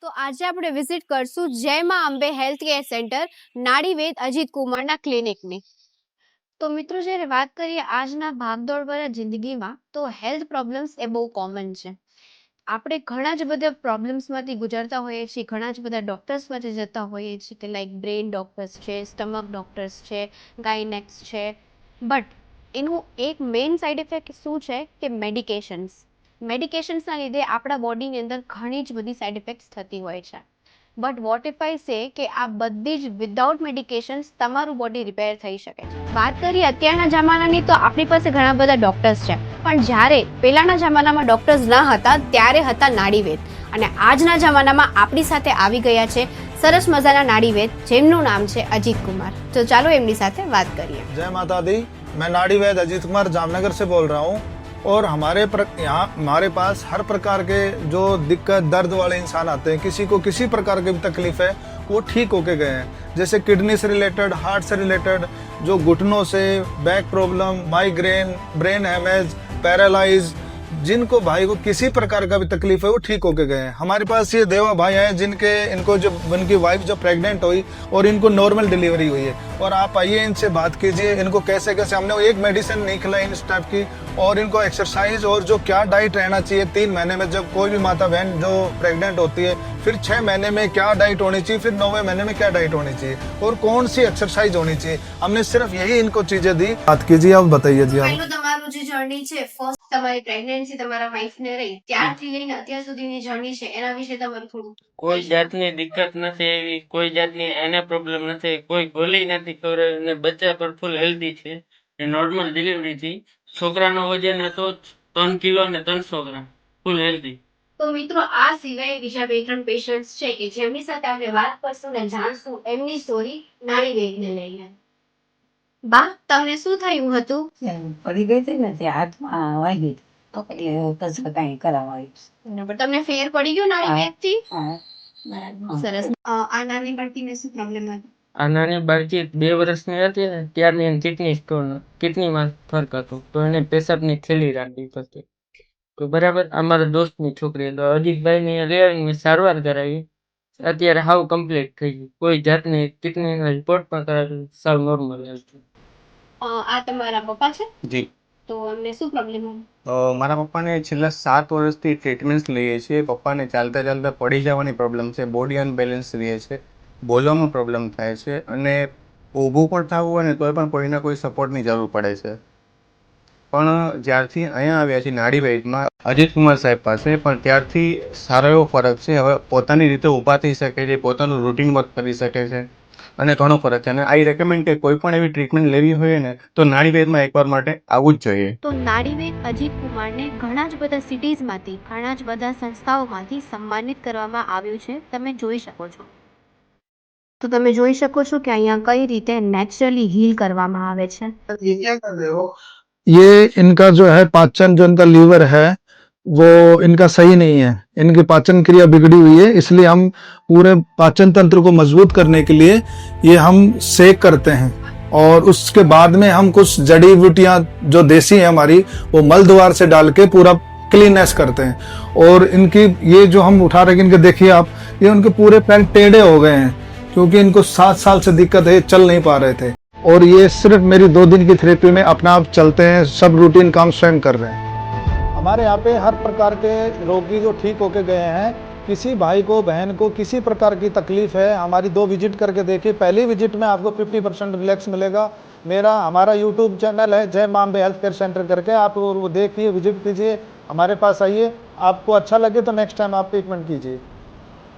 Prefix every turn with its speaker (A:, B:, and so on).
A: તો આજે આપણે વિઝિટ કરશું Jay Maa Ambe health care centre નાડીવેદ અજીત કુમારના ક્લિનિકની। તો મિત્રો જ્યારે વાત કરીએ આજના ભાગદોડભર્યા જિંદગીમાં તો હેલ્થ પ્રોબ્લેમ્સ એ બહુ કોમન છે। આપણે ઘણા જ બધા પ્રોબ્લેમ્સમાંથી ગુજરતા હોઈએ છીએ, ઘણા જ બધા ડૉક્ટર્સ પાસે જતા હોઈએ છીએ કે લાઈક બ્રેઇન ડૉક્ટર્સ છે, સ્ટમક ડૉક્ટર્સ છે, ગાયનેક્સ છે, બટ એનું એક મેઇન સાઇડ ઇફેક્ટ શું છે કે મેડિકેશન્સના લીધે આપણા બોડીની અંદર ઘણી જ બધી સાઇડ ઇફેક્ટ્સ થતી હોય છે। બટ વોટ ઇફ આઈ સે કે આ બધી જ વિધાઉટ મેડિકેશન્સ તમારું બોડી રિપેર થઈ શકે છે। વાત કરીએ અત્યારના જમાનાની તો આપણી પાસે ઘણા બધા ડૉક્ટર્સ છે, પણ જ્યારે પહેલાંના જમાનામાં ડૉક્ટર્સ ન હતા ત્યારે હતા નાડીવેદ, અને આજના જમાનામાં આપણી સાથે આવી ગયા છે સરસ મજાના નાડીવેદ જેમનું નામ છે અજીત कुमार। તો ચાલો એમની સાથે વાત કરીએ।
B: जय माता दी। मैं नाड़ीवैद अजीत कुमार जामनगर से बोल रहा हूँ और यहाँ हमारे पास हर प्रकार के जो दिक्कत दर्द वाले इंसान आते हैं, किसी को किसी प्रकार की भी तकलीफ है वो ठीक होके गए हैं। जैसे किडनी से रिलेटेड, हार्ट से रिलेटेड, जो घुटनों से, back problem, migraine, brain hemorrhage, paralyse, जिनको भाई को किसी प्रकार का भी तकलीफ है वो ठीक होके गए हैं। हमारे पास ये देवा भाई हैं इनकी वाइफ जब प्रेग्नेंट हुई और इनको नॉर्मल डिलीवरी हुई है, और आप आइए इनसे बात कीजिए इनको कैसे कैसे हमने एक मेडिसिन नहीं खिलाई इन टाइप की, और इनको एक्सरसाइज और जो क्या डाइट रहना चाहिए 3 महीने में, जब कोई भी माता बहन जो प्रेग्नेंट होती है, फिर 6 महीने में क्या डाइट होनी चाहिए, फिर 9वें महीने में क्या डाइट होनी चाहिए और कौन सी एक्सरसाइज होनी चाहिए, हमने सिर्फ यही इनको चीजें दी। बात कीजिए, आप बताइए जी। आप
A: તમારું જે જર્ની છે, ફર્સ્ટ તમારી પ્રેગ્નન્સી તમારા વાઈફને રહી ત્યારથી લઈને અત્યાર સુધીની જર્ની છે એના વિશે તમારું થોડું।
C: કોઈ જાતની દિક્કત નથી આવી, કોઈ જાતની એને પ્રોબ્લેમ નથી, કોઈ ગોળી નથી ખવડાવી અને બચ્ચા પર ફૂલ હેલ્ધી છે। નોર્મલ ડિલિવરી થી છોકરાનો વજન હતો 3 કિલો અને 300 ગ્રામ, ફૂલ હેલ્ધી।
A: તો મિત્રો આ સિવાય બીજા 2-3 પેશન્ટ્સ છે કે જેમની સાથે આપણે વાત કરશું ને જાણશું એમની સ્ટોરી નાડીવેદને લઈને। બા, તમને શું થયું હતું?
D: પડી ગઈ હતી ને તે હાથમાં વાગી તો પછી કઈ કરાવાયું।
A: તમને ફેર પડી ગયો નાડીવેદથી?
D: હા,
A: સરસ। આ નાની બાળકીને શું પ્રોબ્લેમ હતો?
C: આ નાની બાળકી 2 વર્ષની હતી ને ત્યારની એની કિડનીમાં ફરક હતો, તો એને પેશાબની થેલી રાખવી પડતી। તો બરાબર અમારા દોસ્તની છોકરી તો અજીતભાઈની રેવાની સારવાર કરાવી, અત્યારે હાવ કમ્પ્લીટ થઈ ગઈ, કોઈ જાતની કિડનીના રિપોર્ટ પણ કરાવી, સાવ નોર્મલ હતી।
A: આ તમારા પપ્પા છે?
E: જી।
A: તો એમને શું પ્રોબ્લેમ હતો?
E: મારા પપ્પાને છેલ્લા 7 વર્ષથી ટ્રીટમેન્ટ લઈએ છીએ। પપ્પાને ચાલતા ચાલતા પડી જવાની પ્રોબ્લેમ છે, બોડી અનબેલેન્સ રહે છે, બોલવામાં પ્રોબ્લેમ થાય છે, અને ઊભું પણ થવું હોય ને તોય પણ કોઈના કોઈ સપોર્ટની જરૂર પડે છે। પણ જ્યારથી અહીંયા આવ્યા છીએ નાડીવેદમાં અજીત કુમાર સાહેબ પાસે, પણ ત્યારથી સારો એવો ફરક છે। હવે પોતાની રીતે ઊભા થઈ શકે છે, પોતાનું રૂટીન વર્ક કરી શકે છે, અને ઘણો ફરક છે। અને આઈ રેકમેન્ડ કે કોઈ પણ એવી ટ્રીટમેન્ટ લેવી હોય ને તો નાડીવેદમાં એકવાર માટે આવવું જ જોઈએ।
A: તો નાડીવેદ અજીત કુમારને ઘણા જ બધા સિટીઝમાંથી, ઘણા જ બધા સંસ્થાઓમાંથી સન્માનિત કરવામાં આવ્યું છે, તમે જોઈ શકો છો। તો તમે જોઈ શકો છો કે અહીંયા કઈ રીતે નેચરલી હીલ કરવામાં આવે છે।
B: ये इनका जो है पाचन, जो इनका लीवर है वो इनका सही नहीं है, इनकी पाचन क्रिया बिगड़ी हुई है, इसलिए हम पूरे पाचन तंत्र को मजबूत करने के लिए ये हम सेक करते हैं, और उसके बाद में हम कुछ जड़ी बूटियां जो देसी है हमारी वो मल द्वार से डाल के पूरा क्लीननेस करते हैं। और इनकी ये जो हम उठा रहे हैं, इनके देखिए आप, ये उनके पूरे पैर टेढ़े हो गए हैं क्योंकि इनको 7 साल से दिक्कत है, चल नहीं पा रहे थे, और ये सिर्फ मेरी 2 दिन की थेरेपी में अपना आप चलते हैं, सब रूटीन काम स्वयं कर रहे हैं। हमारे यहाँ पे हर प्रकार के रोगी जो ठीक होके गए हैं, किसी भाई को बहन को किसी प्रकार की तकलीफ है, हमारी 2 विजिट करके देखिए। पहली विजिट में आपको 50% रिलैक्स मिलेगा। हमारा यूट्यूब चैनल है जय मां अंबे हेल्थ केयर सेंटर करके, आप वो देखिए, विजिट कीजिए, हमारे पास आइए, आपको अच्छा लगे तो नेक्स्ट टाइम आप ट्रीटमेंट कीजिए।